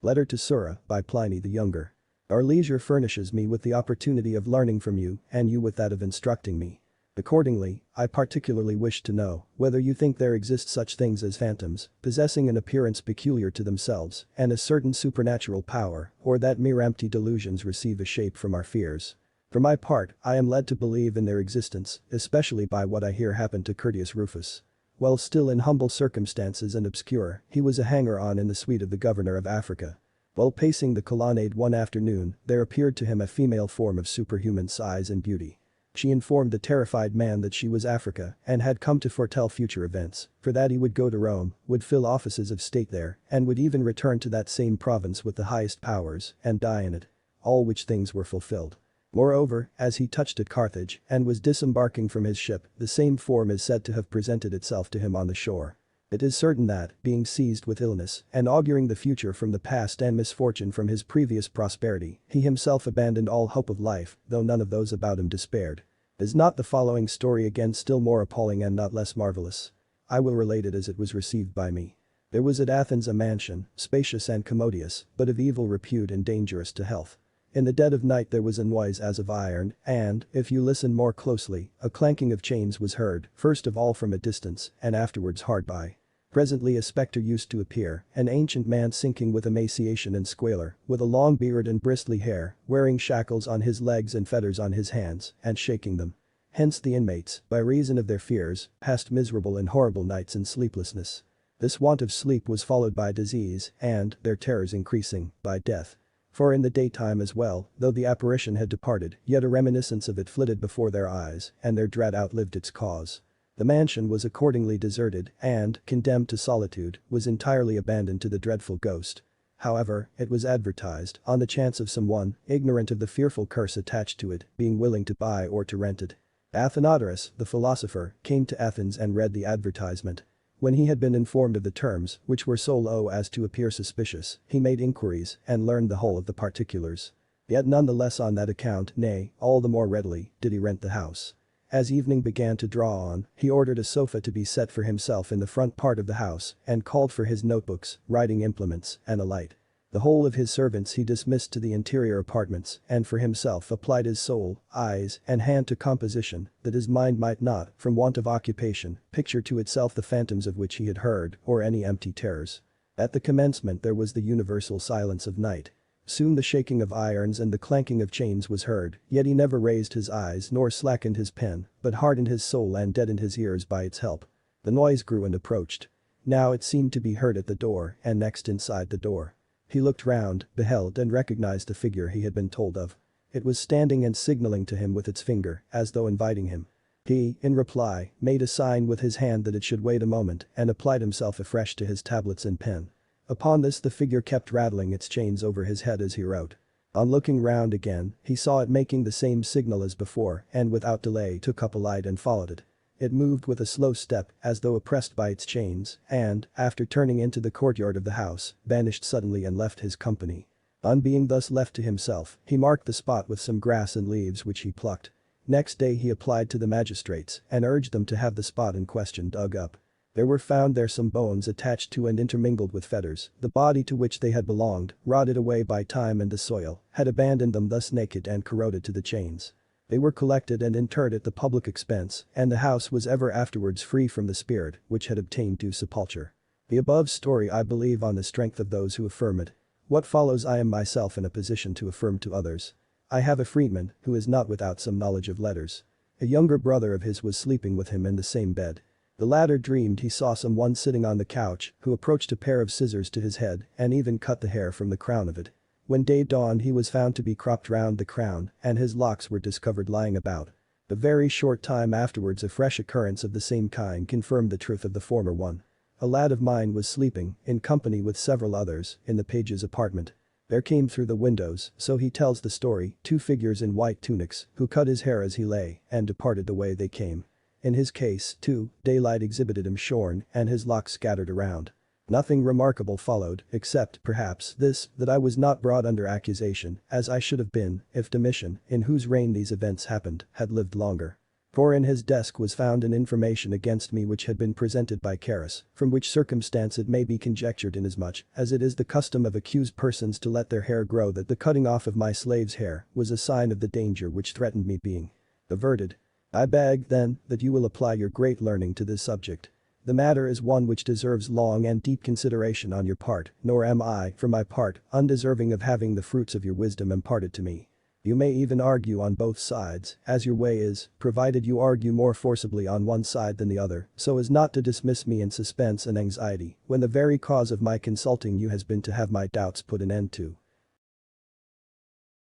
Letter to Sura by Pliny the Younger. Our leisure furnishes me with the opportunity of learning from you and you with that of instructing me. Accordingly, I particularly wish to know whether you think there exist such things as phantoms, possessing an appearance peculiar to themselves and a certain supernatural power, or that mere empty delusions receive a shape from our fears. For my part, I am led to believe in their existence, especially by what I hear happened to Curtius Rufus. While still in humble circumstances and obscure, he was a hanger-on in the suite of the governor of Africa. While pacing the colonnade one afternoon, there appeared to him a female form of superhuman size and beauty. She informed the terrified man that she was Africa and had come to foretell future events, for that he would go to Rome, would fill offices of state there, and would even return to that same province with the highest powers and die in it. All which things were fulfilled. Moreover, as he touched at Carthage and was disembarking from his ship, the same form is said to have presented itself to him on the shore. It is certain that, being seized with illness and auguring the future from the past and misfortune from his previous prosperity, he himself abandoned all hope of life, though none of those about him despaired. Is not the following story again still more appalling and not less marvelous? I will relate it as it was received by me. There was at Athens a mansion, spacious and commodious, but of evil repute and dangerous to health. In the dead of night there was a noise as of iron, and, if you listened more closely, a clanking of chains was heard, first of all from a distance, and afterwards hard by. Presently a spectre used to appear, an ancient man sinking with emaciation and squalor, with a long beard and bristly hair, wearing shackles on his legs and fetters on his hands, and shaking them. Hence the inmates, by reason of their fears, passed miserable and horrible nights in sleeplessness. This want of sleep was followed by disease, and, their terrors increasing, by death. For in the daytime as well, though the apparition had departed, yet a reminiscence of it flitted before their eyes, and their dread outlived its cause. The mansion was accordingly deserted and, condemned to solitude, was entirely abandoned to the dreadful ghost. However, it was advertised, on the chance of someone, ignorant of the fearful curse attached to it, being willing to buy or to rent it. Athenodorus, the philosopher, came to Athens and read the advertisement. When he had been informed of the terms, which were so low as to appear suspicious, he made inquiries and learned the whole of the particulars. Yet none the less on that account, nay, all the more readily, did he rent the house. As evening began to draw on, he ordered a sofa to be set for himself in the front part of the house and called for his notebooks, writing implements, and a light. The whole of his servants he dismissed to the interior apartments and for himself applied his soul, eyes, and hand to composition, that his mind might not, from want of occupation, picture to itself the phantoms of which he had heard or any empty terrors. At the commencement there was the universal silence of night. Soon the shaking of irons and the clanking of chains was heard, yet he never raised his eyes nor slackened his pen, but hardened his soul and deadened his ears by its help. The noise grew and approached. Now it seemed to be heard at the door and next inside the door. He looked round, beheld and recognized the figure he had been told of. It was standing and signaling to him with its finger, as though inviting him. He, in reply, made a sign with his hand that it should wait a moment and applied himself afresh to his tablets and pen. Upon this the figure kept rattling its chains over his head as he wrote. On looking round again, he saw it making the same signal as before and without delay took up a light and followed it. It moved with a slow step as though oppressed by its chains and, after turning into the courtyard of the house, vanished suddenly and left his company. On being thus left to himself, he marked the spot with some grass and leaves which he plucked. Next day he applied to the magistrates and urged them to have the spot in question dug up. There were found there some bones attached to and intermingled with fetters, the body to which they had belonged, rotted away by time and the soil, had abandoned them thus naked and corroded to the chains. They were collected and interred at the public expense, and the house was ever afterwards free from the spirit which had obtained due sepulture. The above story I believe on the strength of those who affirm it. What follows I am myself in a position to affirm to others. I have a freedman, who is not without some knowledge of letters. A younger brother of his was sleeping with him in the same bed. The latter dreamed he saw someone sitting on the couch who approached a pair of scissors to his head and even cut the hair from the crown of it. When day dawned he was found to be cropped round the crown and his locks were discovered lying about. A very short time afterwards a fresh occurrence of the same kind confirmed the truth of the former one. A lad of mine was sleeping, in company with several others, in the page's apartment. There came through the windows, so he tells the story, two figures in white tunics, who cut his hair as he lay and departed the way they came. In his case, too, daylight exhibited him shorn and his locks scattered around. Nothing remarkable followed, except, perhaps, this, that I was not brought under accusation, as I should have been, if Domitian, in whose reign these events happened, had lived longer. For in his desk was found an information against me which had been presented by Karras, from which circumstance it may be conjectured inasmuch as it is the custom of accused persons to let their hair grow that the cutting off of my slave's hair was a sign of the danger which threatened me being averted. I beg, then, that you will apply your great learning to this subject. The matter is one which deserves long and deep consideration on your part, nor am I, for my part, undeserving of having the fruits of your wisdom imparted to me. You may even argue on both sides, as your way is, provided you argue more forcibly on one side than the other, so as not to dismiss me in suspense and anxiety, when the very cause of my consulting you has been to have my doubts put an end to.